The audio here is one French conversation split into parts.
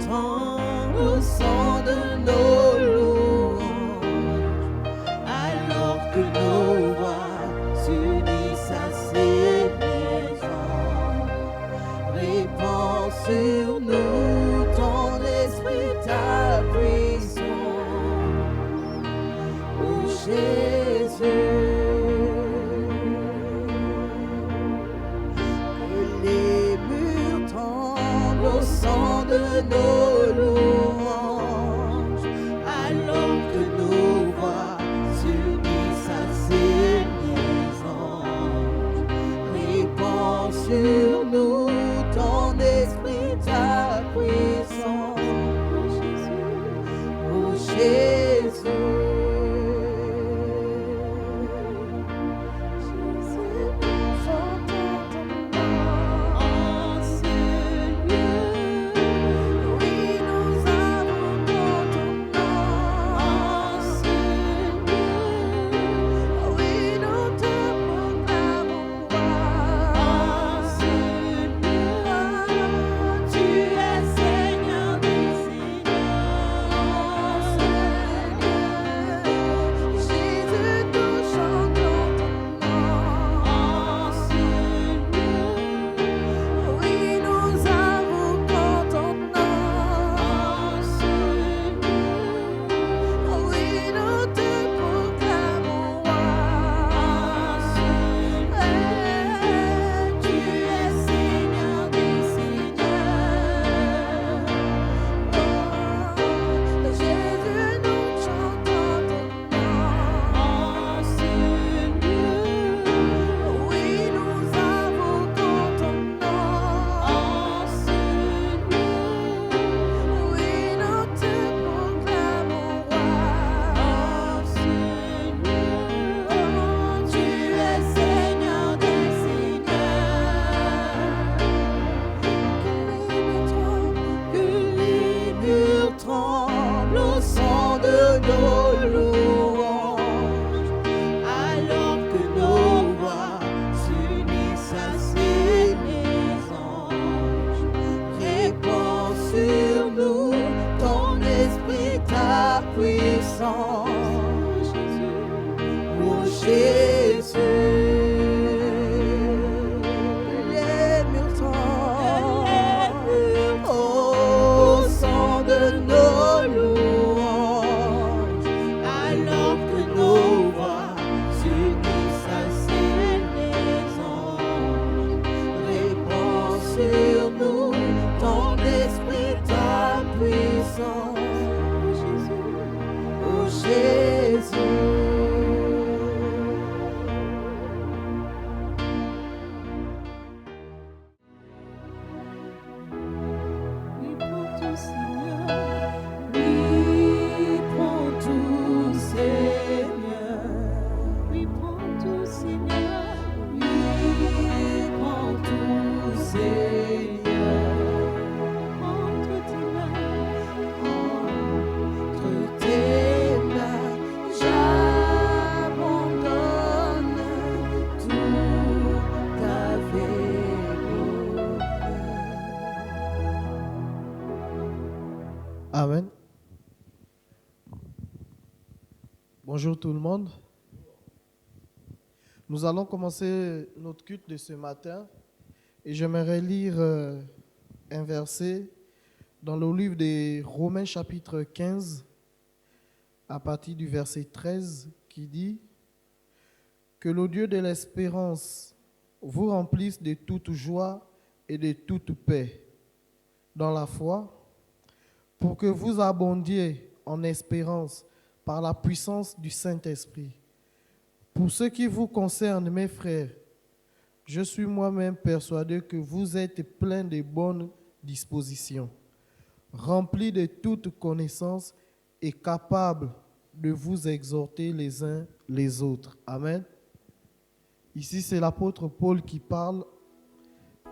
tremble au son de nos louanges, alors que nos voix s'unissent à ces maisons. Répands sur nous ton esprit, ta puissance, ô Jésus. De nos louanges, alors que nos voix s'unissent à ces maisons. Répands sur nous ton esprit, ta puissance, ô Jésus. Amen. Bonjour tout le monde. Nous allons commencer notre culte de ce matin et j'aimerais lire un verset dans le livre des Romains chapitre 15 à partir du verset 13 qui dit que le Dieu de l'espérance vous remplisse de toute joie et de toute paix dans la foi, pour que vous abondiez en espérance par la puissance du Saint-Esprit. Pour ce qui vous concerne, mes frères, je suis moi-même persuadé que vous êtes pleins de bonnes dispositions, remplis de toute connaissance et capables de vous exhorter les uns les autres. Amen. Ici, c'est l'apôtre Paul qui parle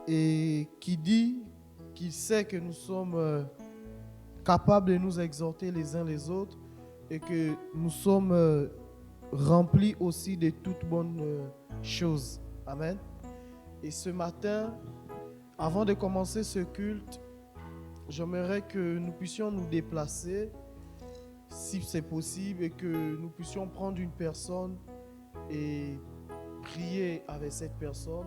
et qui dit qu'il sait que nous sommes capables de nous exhorter les uns les autres et que nous sommes remplis aussi de toutes bonnes choses. Amen. Et ce matin, avant de commencer ce culte, j'aimerais que nous puissions nous déplacer, si c'est possible, et que nous puissions prendre une personne et prier avec cette personne.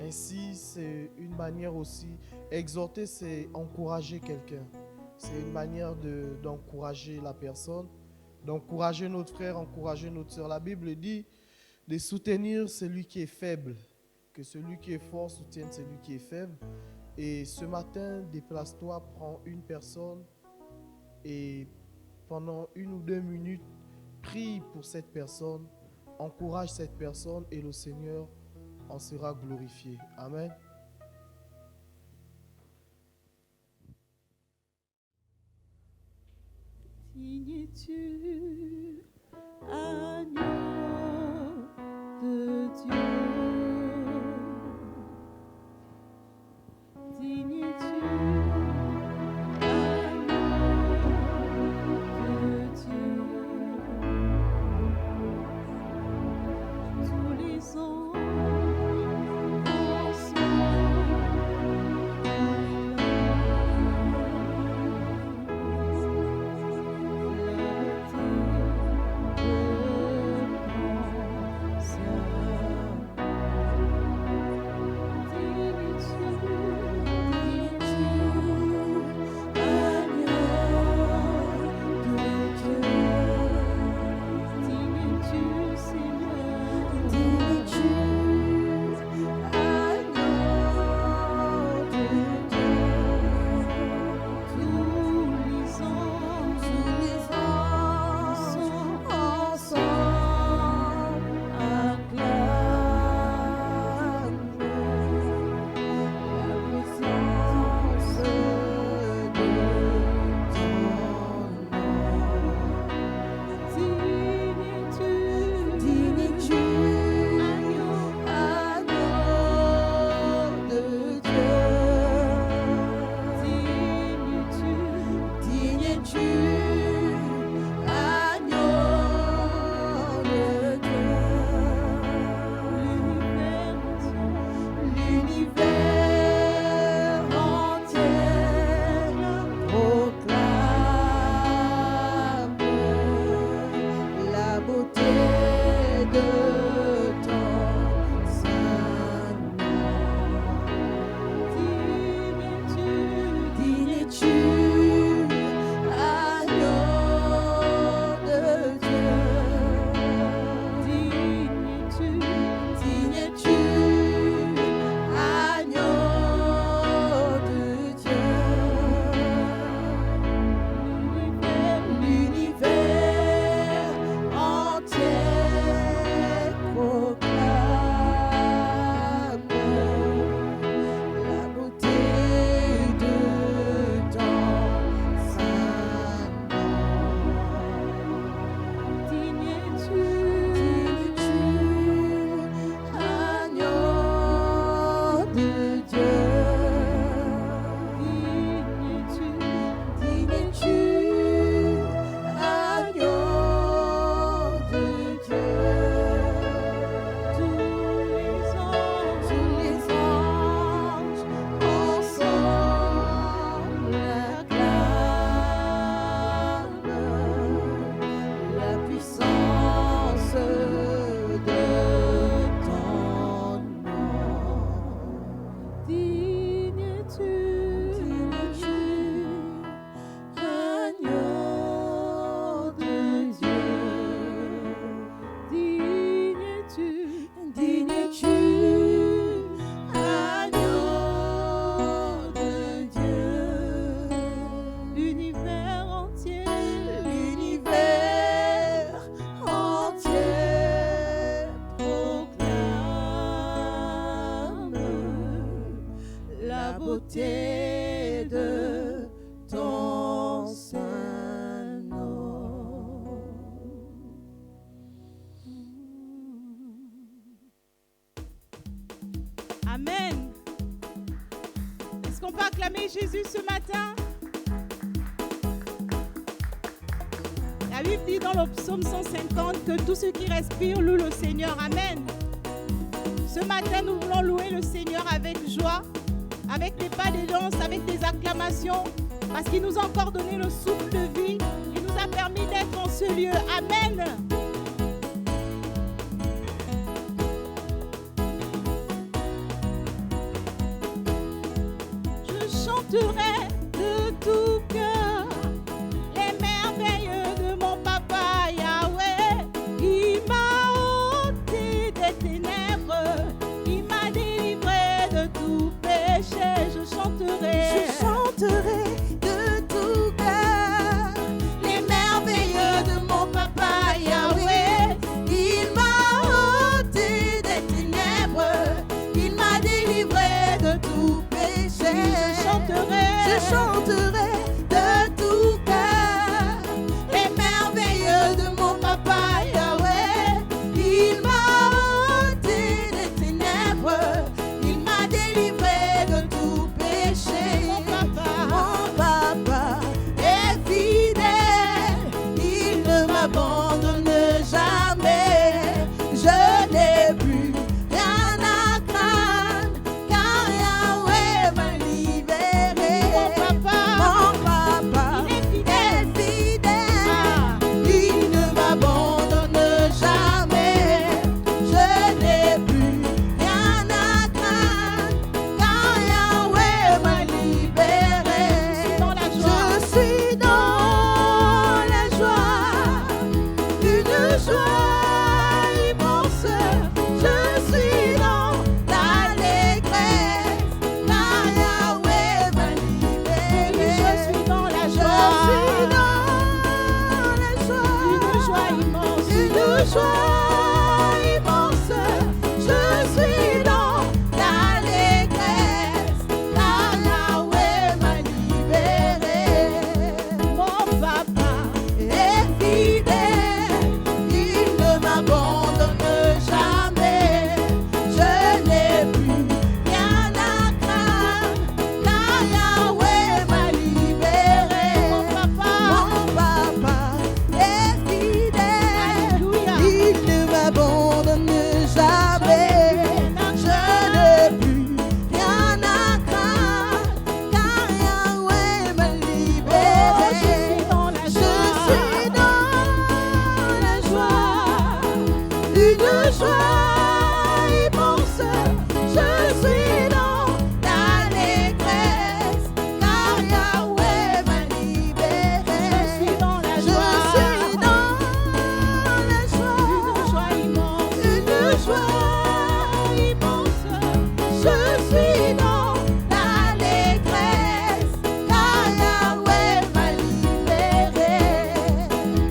Ainsi, c'est une manière aussi, exhorter, c'est encourager quelqu'un. C'est une manière d'encourager la personne, d'encourager notre frère, encourager notre soeur. La Bible dit de soutenir celui qui est faible, que celui qui est fort soutienne celui qui est faible. Et ce matin, déplace-toi, prends une personne et pendant 1 ou 2 minutes, prie pour cette personne, encourage cette personne et le Seigneur en sera glorifié. Amen. Dignes-tu, agneau de Dieu? Dignes-tu, agneau de Dieu? Tous les anges beauté de ton saint nom. Amen. Est-ce qu'on peut acclamer Jésus ce matin? La Bible dit dans le psaume 150 que tout ce qui respire loue le Seigneur. Amen. Ce matin, nous voulons louer le Seigneur avec joie avec des pas de danse, avec des acclamations, parce qu'il nous a encore donné le souffle de vie. Il nous a permis d'être en ce lieu. Amen. Je chanterai de tout cœur les merveilles de mon papa Yahweh. Il m'a ôté des ténèbres, il m'a délivré de tout péché. Je chanterai de tout cœur les merveilles de mon papa Yahweh. Il m'a ôté des ténèbres, il m'a délivré de tout péché. Je chanterai de tout cœur les merveilles de mon papa Yahweh. Il m'a ôté des ténèbres, il m'a délivré de tout péché. Mon papa est fidèle, il ne m'abandonne jamais. Je n'ai plus rien à craindre, car Yahweh m'a libéré. Mon papa est fidèle, il ne m'abandonne jamais. Je n'ai plus rien à craindre, car Yahweh m'a libéré. Je suis dans la joie, une joie immense. Je suis dans l'allégresse, car Yahweh m'a libéré. Je suis dans la joie, une joie immense. Une joie immense. Je suis dans l'allégresse, car Yahweh m'a libéré. Mon papa Est fidèle, il ne m'abandonne jamais. Je n'ai plus rien à craindre, car Yahweh m'a libéré. Mon papa est fidèle, Alléluia. il ne m'abandonne jamais. Je n'ai plus rien à craindre, car Yahweh m'a libéré. Je suis dans la Je joie, suis dans la joie, une joie immense. Je suis dans l'allégresse, car Yahweh m'a libéré. je suis dans la Je joie, suis dans la une joie, joie immense. une joie immense. Je suis dans l'allégresse, car Yahweh m'a libéré.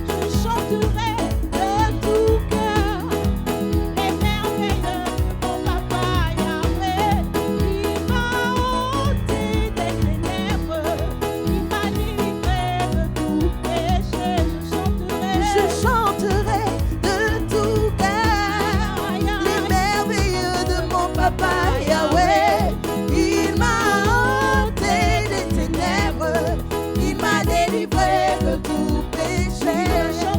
Je chanterai de tout cœur les merveilles de mon papa Yahweh. Il m'a ôté des ténèbres, il m'a délivré de tout péché. Je chanterai de tout cœur les merveilles de mon papa Yahweh. Il m'a ôté des ténèbres, il m'a délivré de tout péché. Je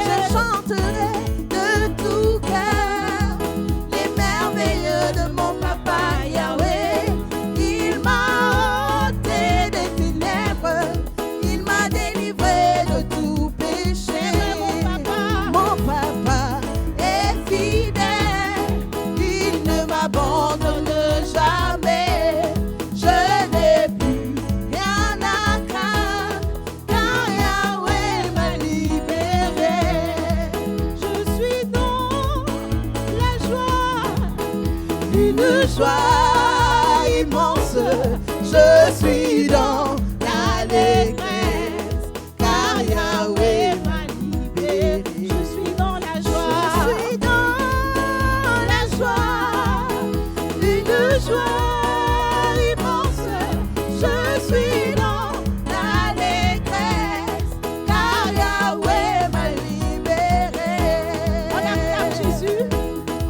Je chanterai de tout cœur les merveilles de mon papa Yahweh. Il m'a ôté des ténèbres, il m'a délivré de tout péché. Mon papa est fidèle, il ne m'abandonne jamais. Je n'ai plus rien à craindre, car Yahweh m'a libéré. Je suis dans la joie, Une joie immense. Je suis dans l'allégresse, car Yahweh m'a libéré. je suis dans la Je joie, suis dans la joie, une joie immense. Je suis dans l'allégresse, car Yahweh m'a libéré. on acclame Jésus,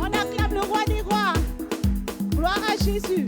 on acclame le roi des rois. Gloire à Jésus.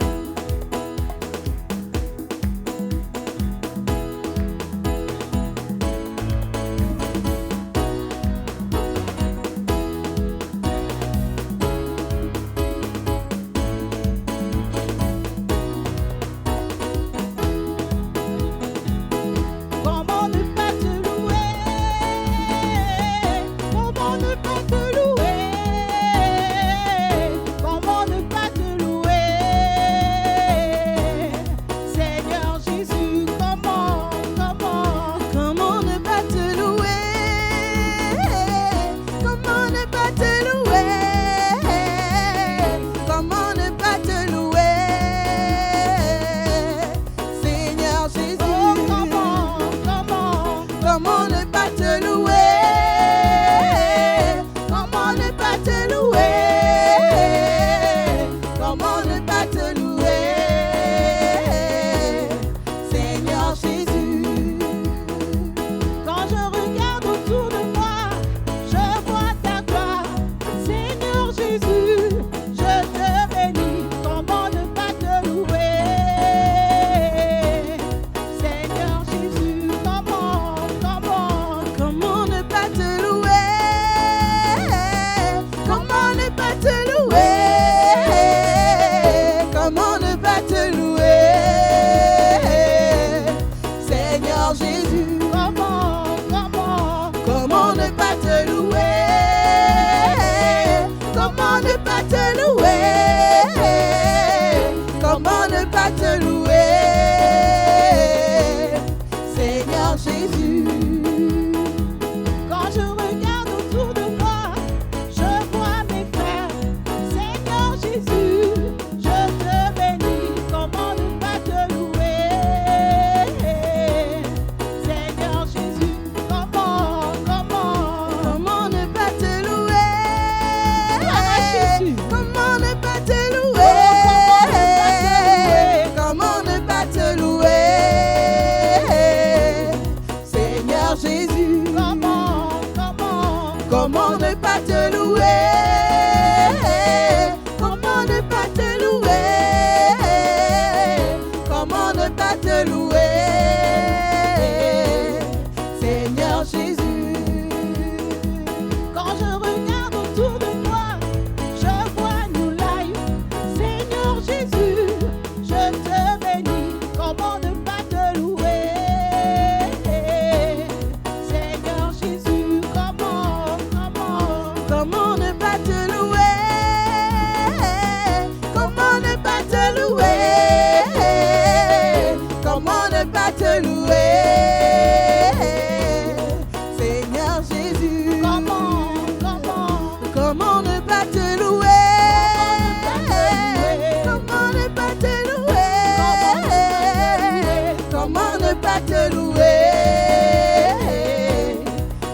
ne pas te louer,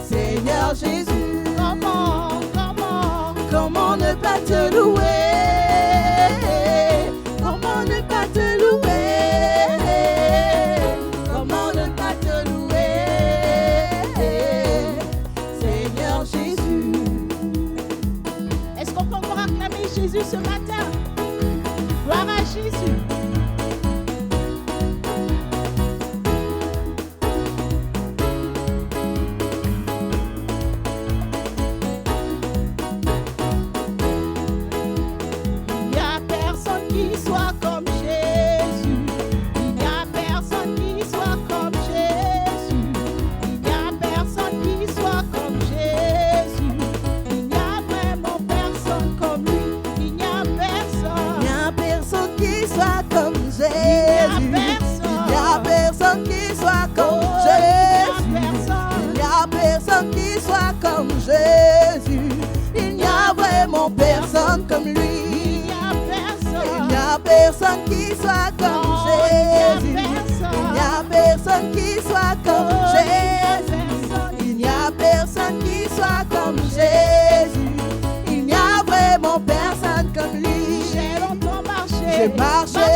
Seigneur Jésus? Comment ne pas te louer? Comment ne pas te louer? Comment ne pas te louer, Seigneur Jésus? Est-ce qu'on peut encore acclamer Jésus ce matin? Gloire à Jésus. Il n'y a personne qui soit comme Jésus. Il n'y a personne qui soit comme Jésus. Il n'y a personne qui soit comme Jésus. Il n'y a vraiment personne comme lui. Il n'y a personne. Il n'y a personne qui soit comme Jésus. Il n'y a personne qui soit comme Oh, Jésus. il n'y a personne. Il n'y a personne qui soit comme Jésus. Il n'y a vraiment personne comme lui. Il n'y a personne. Il n'y a personne qui soit comme Oh, Jésus. il n'y a personne. Il n'y a personne qui soit comme Oh, Jésus. Il n'y a personne qui soit comme Jésus. Il n'y a vraiment personne comme lui. J'ai longtemps marché. J'ai marché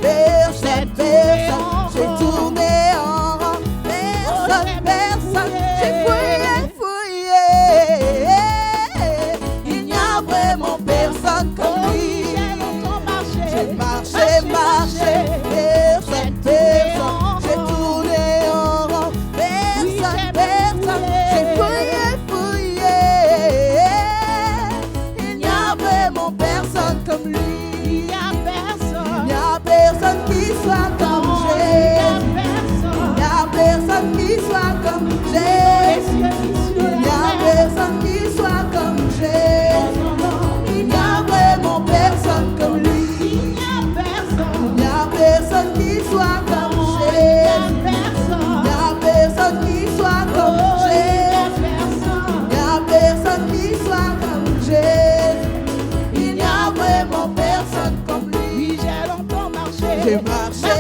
vers cette personne. J'ai tourné en rond, personne. J'ai fouillé. Il n'y a vraiment personne comme lui. J'ai longtemps marché. J'ai marché vers cette personne. J'ai tourné en rond, personne. J'ai fouillé. Il n'y a vraiment personne comme lui. Il n'y a personne. Il n'y a personne qui soit comme Jésus. Il n'y a personne qui soit comme Jésus. Il n'y a personne qui soit comme Jésus. Il n'y a vraiment personne comme lui. Il n'y a personne. Il n'y a personne qui soit comme Jésus. Il n'y a personne qui soit comme Jésus. Il n'y a personne qui soit comme Jésus. Il n'y a vraiment personne comme lui. Oui, j'ai longtemps marché. J'ai marché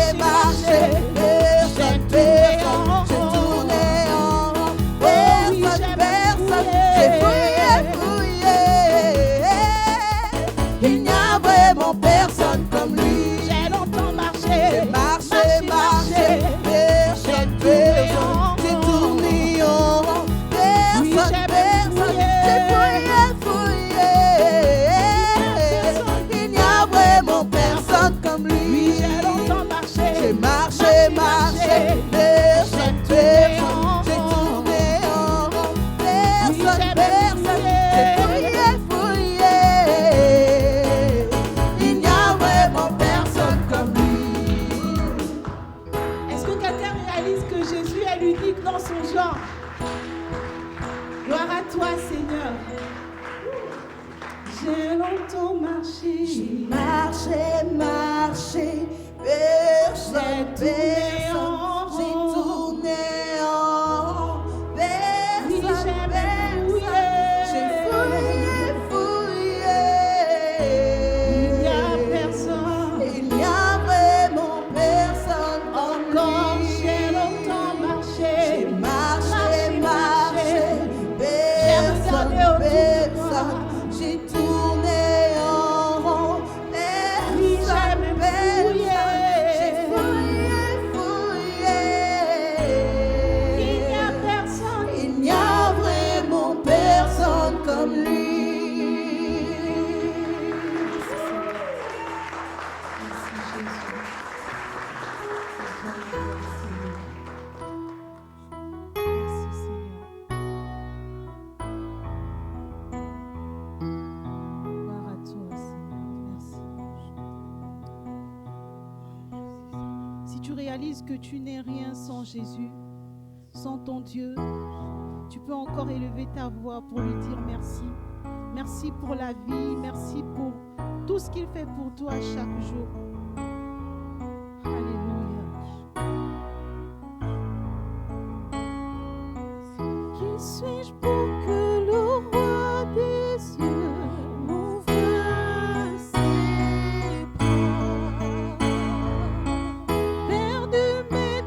vers cette personne. J'ai tourné en rond vers cette personne. J'ai fouillé. Il n'y a vraiment personne comme lui. J'ai longtemps marché. J'ai marché vers cette personne. J'ai tourné en rond vers cette personne. J'ai fouillé. Il n'y a vraiment personne comme lui. Oui, j'ai longtemps marché. J'ai marché vers cette personne. J'ai tourné en rond vers cette personne. J'ai fouillé. Il n'y a vraiment personne comme lui. Est-ce que quelqu'un réalise que Jésus est l'unique dans son genre? Gloire à toi, Seigneur. J'ai longtemps marché. Marché vers cette personne. J'ai tourné en rond vers Oui, cette j'ai personne. J'ai fouillé. Il n'y a personne. Il n'y a vraiment personne comme Encore, lui. j'ai longtemps marché. J'ai marché vers J'ai cette regardé autour de personne. moi. J'ai tourné en rond Oui, vers cette j'ai personne. fouillé. J'ai fouillé. Il n'y a personne. Il n'y a vraiment personne comme lui. Merci, Seigneur. Gloire à toi, Seigneur. Merci. Si tu réalises que tu n'es rien sans Jésus, sans ton Dieu, tu peux encore élever ta voix pour lui dire merci. Merci pour la vie, merci pour tout ce qu'il fait pour toi chaque jour. Alléluia. Qui suis-je pour que le roi des cieux m'ouvre ses bras? Père de mes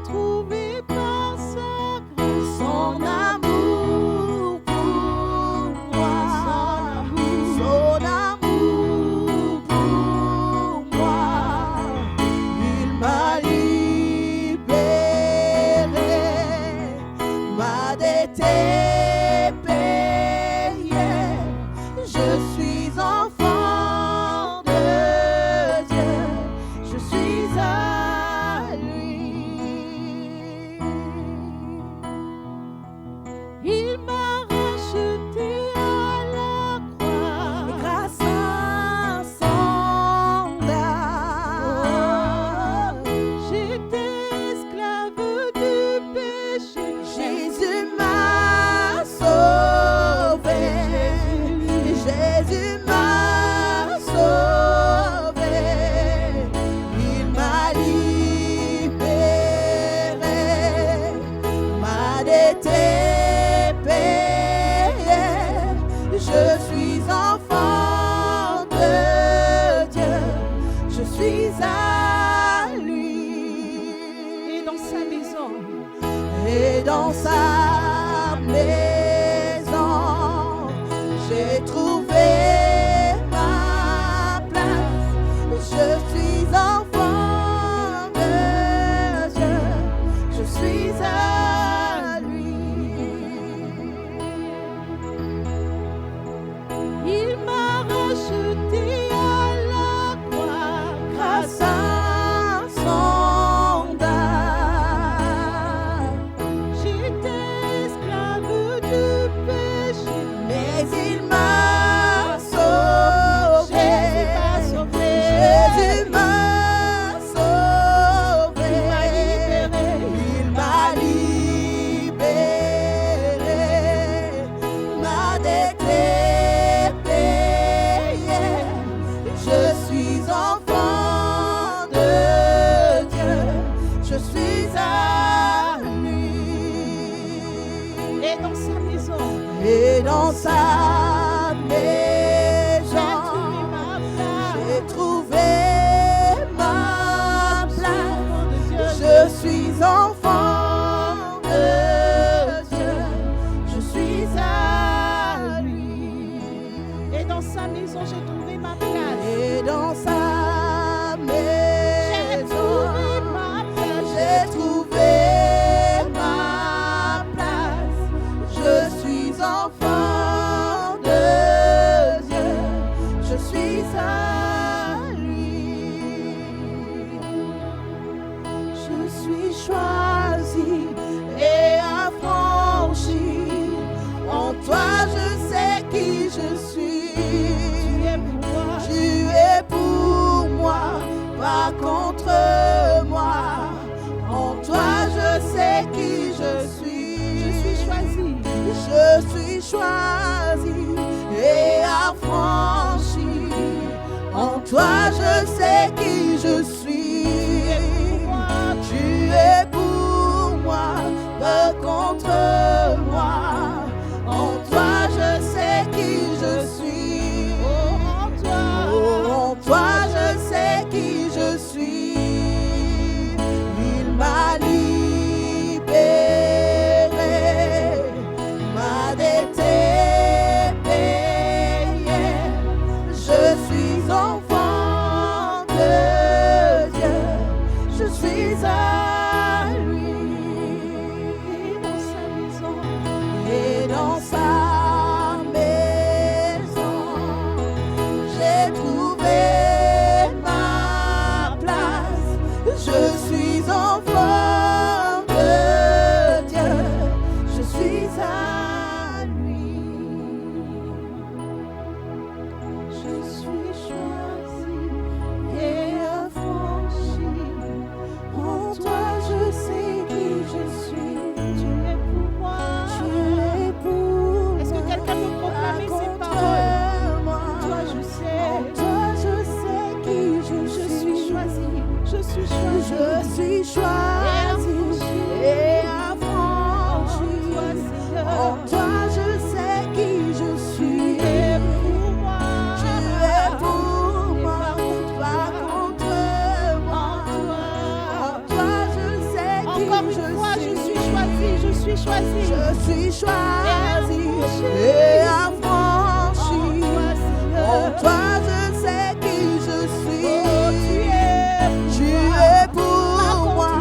maison, et dans sa maison, j'ai trouvé ma place. Je suis enfant de Dieu, je suis à lui. il m'a racheté à la croix Grâce à son dard, J'étais esclave du péché, mais il m'a sauvé. Jésus m'a sauvé. Jésus m'a sauvé. Il m'a libéré. Ma dette est payée. Je suis enfant de Dieu. Je suis à lui. Et dans sa maison, Et dans sa maison, j'ai trouvé ma j'ai place. trouvé ma place. Je Je suis enfant de Dieu, je suis à lui. Et dans sa maison, j'ai trouvé ma place. Et dans sa J'ai trouvé maison, ma place. j'ai trouvé ma place. Je suis enfant de Dieu, je suis à lui. Je suis choisi et affranchi. En toi, je sais qui je suis. Tu es pour moi. Tu es pour moi, pas contre moi. En toi, je sais qui je suis. Je suis choisi. Je suis choisi et affranchi. En toi, je sais qui je suis. Tu es pour moi, pas contre moi. En toi, je sais qui je suis. Oh, en toi. Oh, en toi, je sais qui je suis. Il m'a libéré. Ma dette est payée. Je suis enfant de Dieu. Je suis à lui. Et dans sa maison, Et dans sa maison, j'ai trouvé ma place. Je suis enfant de Dieu, je suis à lui. Je suis choisi et affranchi. En toi, je sais qui je suis. tu es pour moi. Tu es pour Est-ce que moi, quelqu'un peut proclamer pas ces contre paroles? moi. Toi, je En sais. toi, je sais qui je Je suis. suis choisi. Je suis choisi. Je suis choisi et affranchi. En toi, je sais qui je suis. Tu es pour moi. Tu es pour moi, pas contre moi. En toi, je sais qui Encore une je fois, je suis. suis choisi. Je suis choisi. Je suis choisi et affranchi. En toi, je sais qui je suis. Tu es pour moi,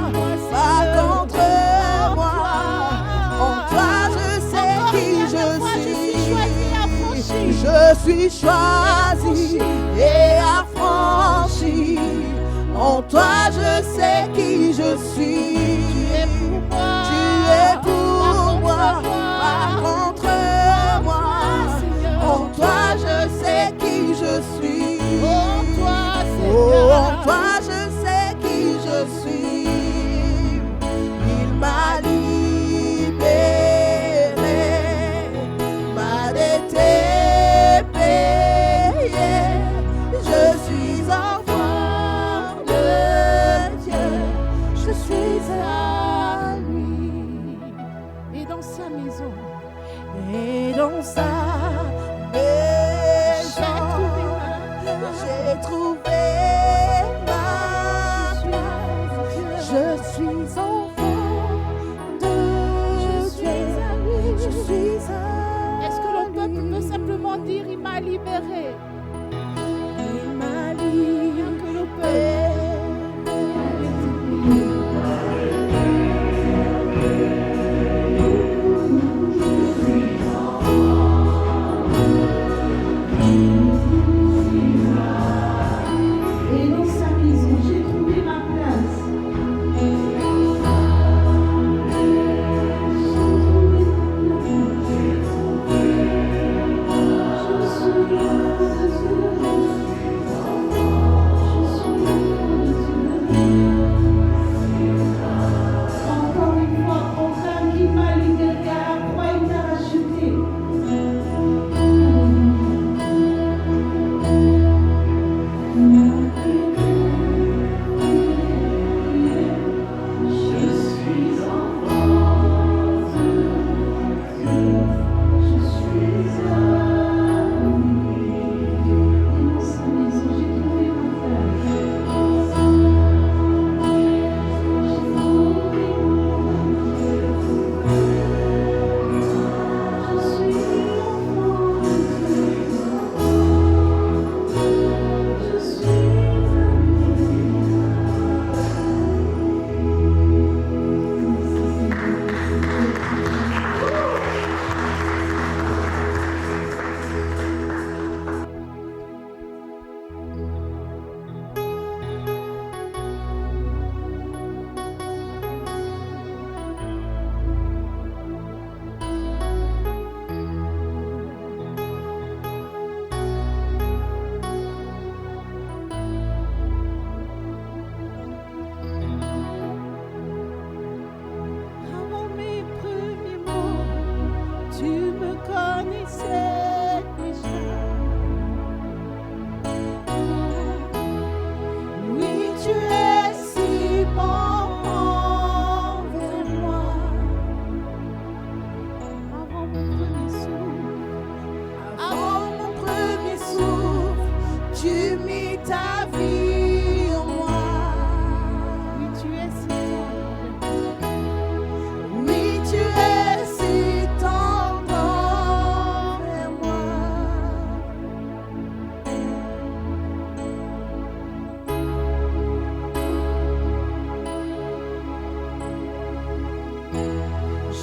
pas contre moi. En toi, je sais qui je suis. Je suis choisi et affranchi. En toi, je sais qui je suis. Tu es pour moi, pas contre moi. En toi, je sais qui je suis. Oh, en toi, je sais qui je suis. Il m'a libéré. Ma dette est payée. Je suis enfant de Dieu. Je suis à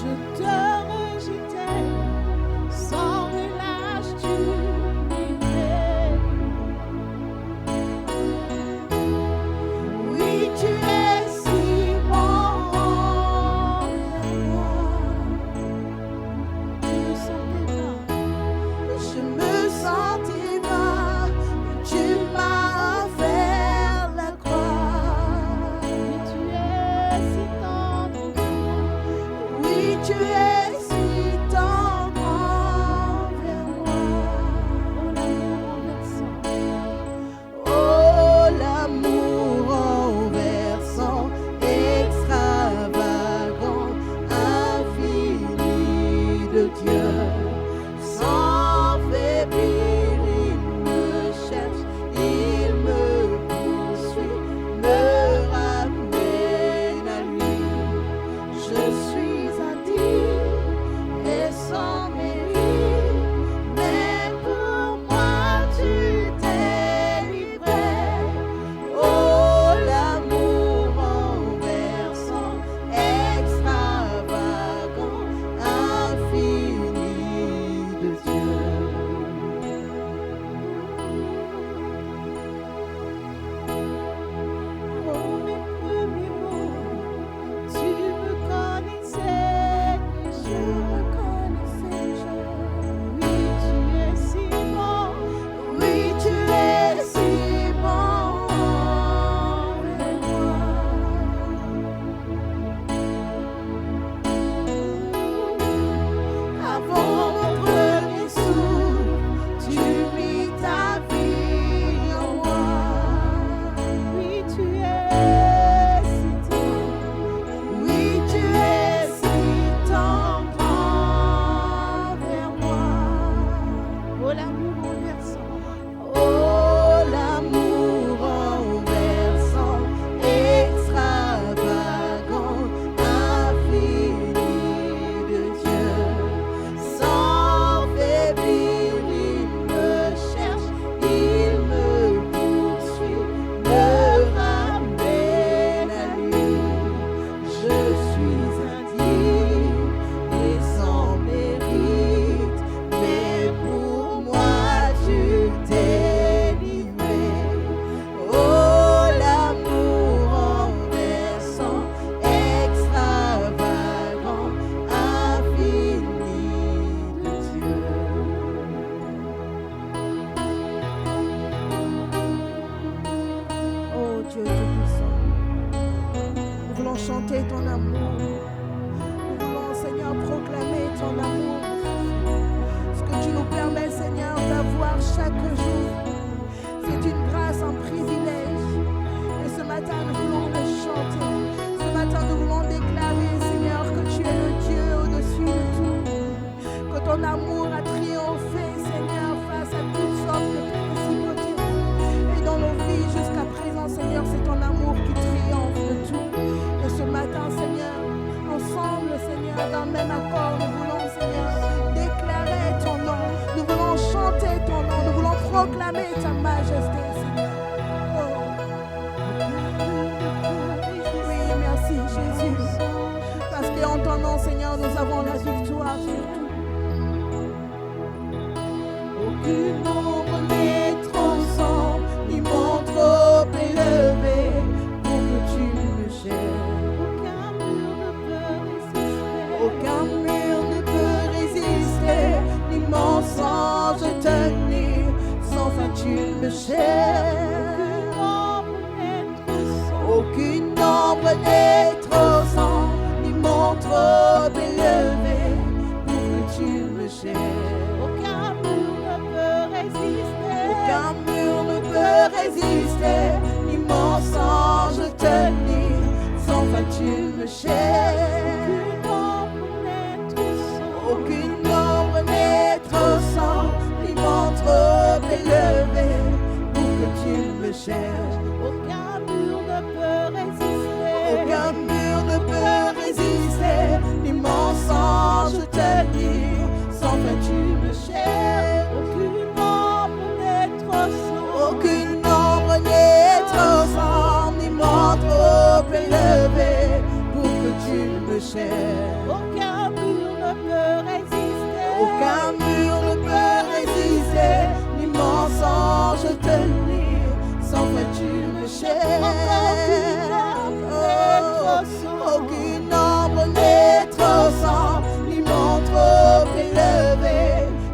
Je te rejetais, sans relâche tu m'aimais. Oui, tu es si bon envers moi. Je me sentais mal, tu m'as offert la croix. Oui, tu es si tendre. Oui, tu es si tendre envers moi. Oh, l'amour renversant, extravagant, infini de Dieu. Sans faiblir, il me cherche, il me poursuit, me ramène à lui. Je suis indigne et sans mérite, mais pour moi tu t'es livré. Oh, l'amour renversant, extravagant, infini de Dieu. Oh, mes premiers mots, tu me connaissais déjà. Je me connaissais déjà. Oui, tu es si bon. Oui, tu es si bon envers moi. Avant mon premier souffle, tu mis ta vie en moi. Oui, tu es si tendre. Oui, tu es si tendre envers moi. Oh, l'amour renversant. Oh, l'amour renversant, extravagant, infini de Dieu. Sans faiblir, il me cherche, il me poursuit, me ramène à lui. Je suis indigne et sans mérite, mais pour moi tu t'es livré. Oh, l'amour renversant, extravagant, infini de Dieu. Oh, Dieu Tout-Puissant, nous voulons chanter ton amour. Nous voulons, Seigneur, proclamer ton amour. Ce que tu nous permets, Seigneur, d'avoir chaque jour, c'est une grâce, un privilège. Et ce matin, nous voulons le chanter. Ce matin, nous voulons déclarer, Seigneur, que tu es le Dieu au-dessus de tout. Que ton amour a triomphé, Seigneur, face à toutes sortes de principautés. Et dans nos vies, jusqu'à présent, Seigneur, c'est ton amour qui triomphe de tout. Et ce matin, Seigneur, ensemble, Seigneur, d'un même accord, nous voulons, Seigneur, déclarer ton nom. Nous voulons chanter ton nom. Nous voulons proclamer ta majesté, Seigneur. Oh. Oui, merci, Jésus. Parce qu'en ton nom, Seigneur, nous avons la victoire sur tout. Aucune ombre n'est trop sombre, ni mon trop élevé pour que tu me gères. Aucun mur ne peut résister, ni mensonge tenir, sans fin tu me gères. Aucune ombre n'est trop sombre, ni mon trop élevé pour que tu me gères. Aucun mur ne peut résister, ni mensonge tenir, sans fin tu me gères. Aucune ombre n'est trop sombre, ni mon trop élevé pour que tu me gères. Aucun mur ne peut résister, ni mensonge tenir, sans fin tu me gères. Aucune ombre n'est trop sombre, ni mon trop élevé pour que tu me gères. Aucun mur Aucun mur ne peut résister, ni mensonge tenir. Sans foi tu me cherches. Aucune ombre n'est trop sombre, ni mon trop élevé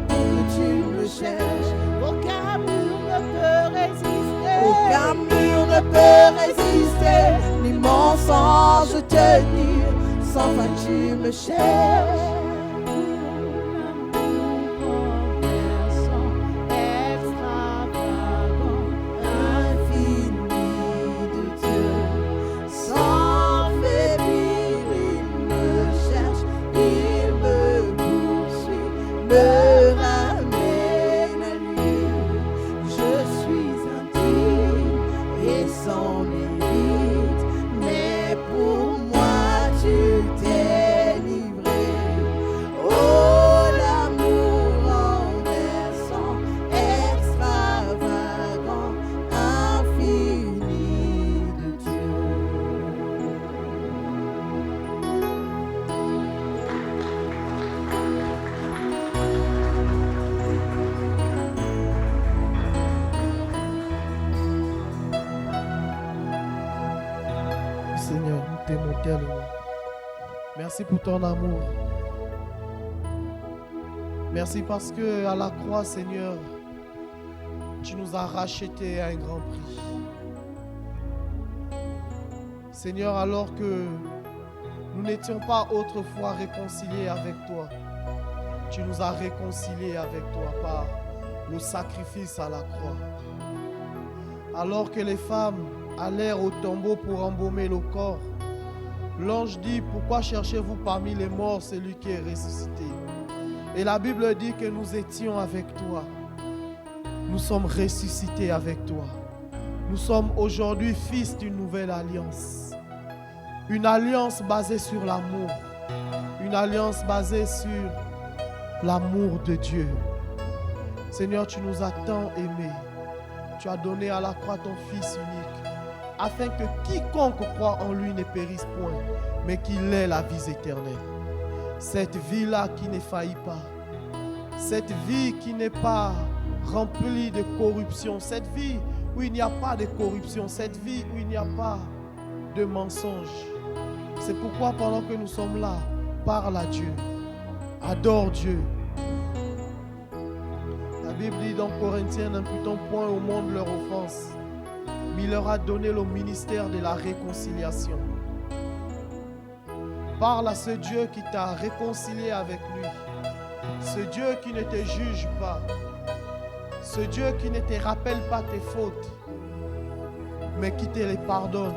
pour que tu me cherches. Aucun mur ne peut résister. Aucun mur ne peut résister, ni mensonge tenir. Sans fin tu me cherches. Seigneur, nous t'aimons tellement. Merci pour ton amour. Merci parce que à la croix, Seigneur, tu nous as rachetés à un grand prix. Seigneur, alors que nous n'étions pas autrefois réconciliés avec toi, tu nous as réconciliés avec toi par le sacrifice à la croix. Alors que les femmes allèrent au tombeau pour embaumer le corps, l'ange dit, pourquoi cherchez-vous parmi les morts celui qui est ressuscité? Et la Bible dit que nous étions avec toi. Nous sommes ressuscités avec toi. Nous sommes aujourd'hui fils d'une nouvelle alliance. Une alliance basée sur l'amour. Une alliance basée sur l'amour de Dieu. Seigneur, tu nous as tant aimés. Tu as donné à la croix ton Fils unique, afin que quiconque croit en lui ne périsse point, mais qu'il ait la vie éternelle. Cette vie-là qui ne faillit pas, cette vie qui n'est pas remplie de corruption, cette vie où il n'y a pas de corruption, cette vie où il n'y a pas de mensonge. C'est pourquoi pendant que nous sommes là, parle à Dieu, adore Dieu. La Bible dit dans Corinthiens, n'imputons point au monde leur offense, mais il leur a donné le ministère de la réconciliation. Parle à ce Dieu qui t'a réconcilié avec lui, ce Dieu qui ne te juge pas, ce Dieu qui ne te rappelle pas tes fautes, mais qui te les pardonne.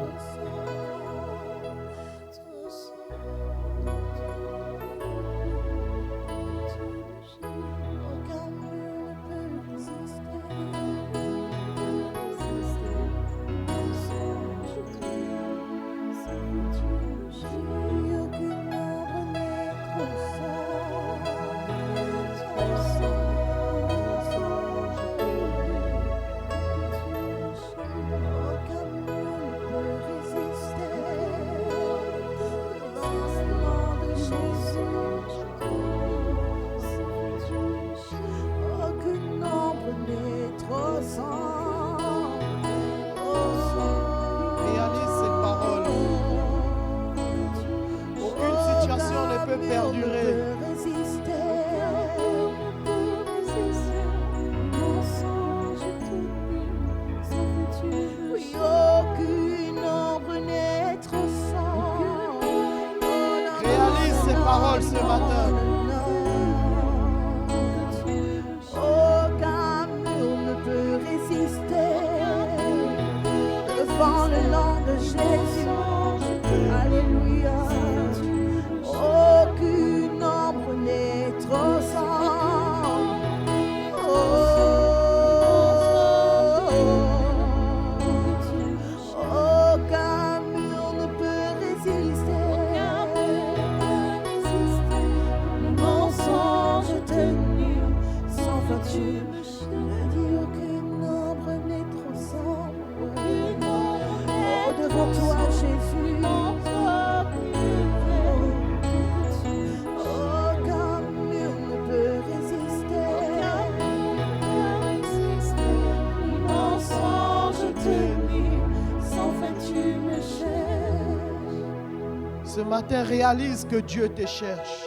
matin, réalise que Dieu te cherche.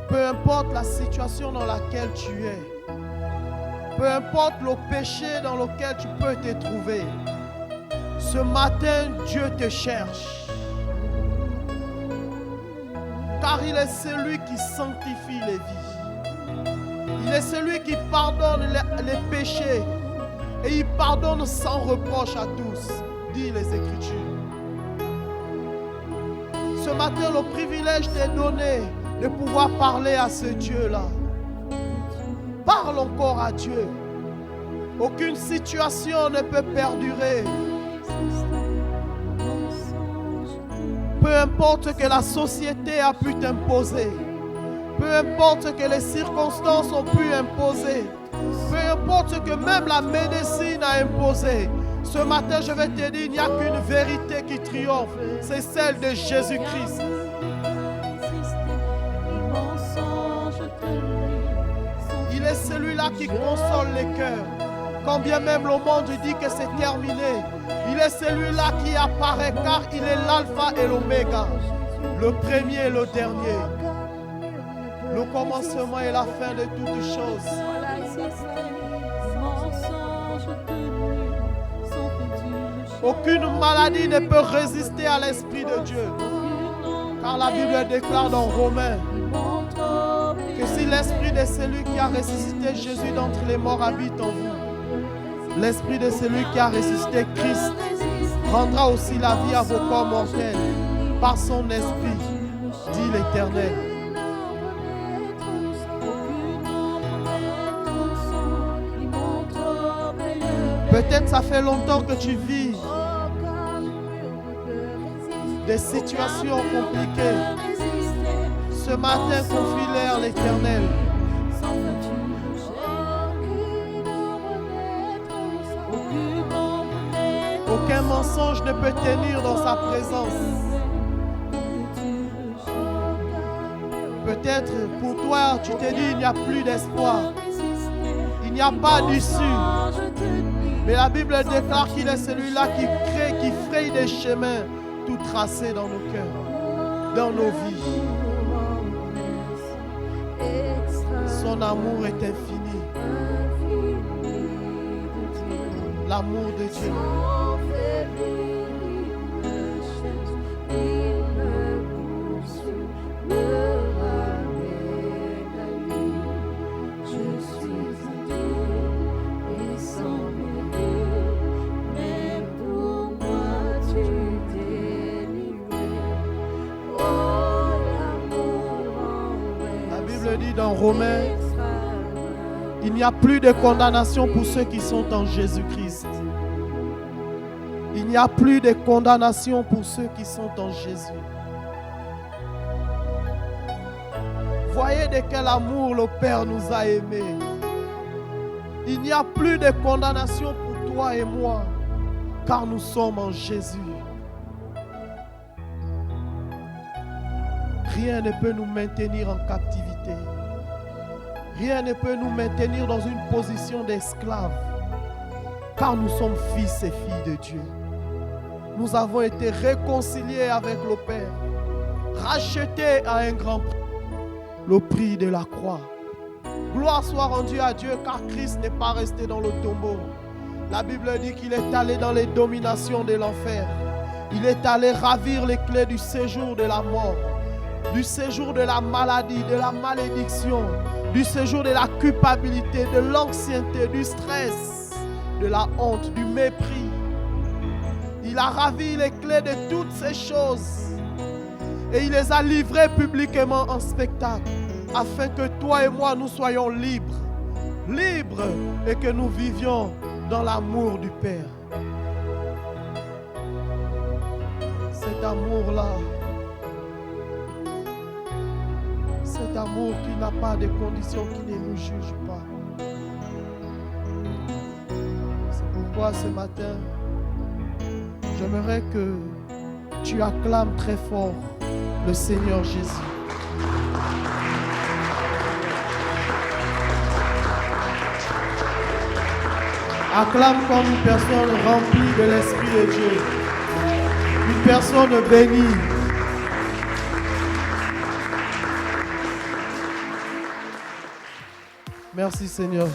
Peu importe la situation dans laquelle tu es, peu importe le péché dans lequel tu peux te trouver, ce matin, Dieu te cherche. Car il est celui qui sanctifie les vies. Il est celui qui pardonne les péchés. Et il pardonne sans reproche à tous, dit les Écritures. Ce matin, le privilège t'est donné de pouvoir parler à ce Dieu-là. Parle encore à Dieu. Aucune situation ne peut perdurer. Peu importe ce que la société a pu t'imposer, peu importe ce que les circonstances ont pu imposer, peu importe ce que même la médecine a imposé, ce matin je vais te dire, il n'y a qu'une vérité qui triomphe, c'est celle de Jésus-Christ. Il est celui-là qui console les cœurs. Quand bien même le monde dit que c'est terminé, il est celui-là qui apparaît car il est l'alpha et l'oméga, le premier et le dernier, le commencement et la fin de toutes choses. Aucune maladie ne peut résister à l'Esprit de Dieu, car la Bible déclare dans Romains que si l'Esprit de celui qui a ressuscité Jésus d'entre les morts habite en vous, l'Esprit de celui qui a ressuscité Christ rendra aussi la vie à vos corps mortels par son Esprit, dit l'Éternel. Peut-être ça fait longtemps que tu vis des situations compliquées. Ce matin, confie-les à l'Éternel. Aucun mensonge ne peut tenir dans sa présence. Peut-être pour toi, tu te dis, il n'y a plus d'espoir. Il n'y a pas d'issue. Mais la Bible déclare qu'il est celui-là qui crée, qui fraye des chemins tout tracés dans nos cœurs, dans nos vies. Son amour est infini. L'amour de Dieu. Dans Romains, il n'y a plus de condamnation pour ceux qui sont en Jésus-Christ. Il n'y a plus de condamnation pour ceux qui sont en Jésus. Voyez de quel amour le Père nous a aimés. Il n'y a plus de condamnation pour toi et moi, car nous sommes en Jésus. Rien ne peut nous maintenir en captivité. Rien ne peut nous maintenir dans une position d'esclave, car nous sommes fils et filles de Dieu. Nous avons été réconciliés avec le Père, rachetés à un grand prix, le prix de la croix. Gloire soit rendue à Dieu, car Christ n'est pas resté dans le tombeau. La Bible dit qu'il est allé dans les dominations de l'enfer. Il est allé ravir les clés du séjour de la mort, du séjour de la maladie, de la malédiction, du séjour de la culpabilité, de l'anxiété, du stress, de la honte, du mépris. Il a ravi les clés de toutes ces choses et il les a livrées publiquement en spectacle afin que toi et moi nous soyons libres, libres et que nous vivions dans l'amour du Père. Cet amour-là, cet amour qui n'a pas de conditions, qui ne nous juge pas. C'est pourquoi ce matin, j'aimerais que tu acclames très fort le Seigneur Jésus. Acclame comme une personne remplie de l'Esprit de Dieu. Une personne bénie. Merci Seigneur.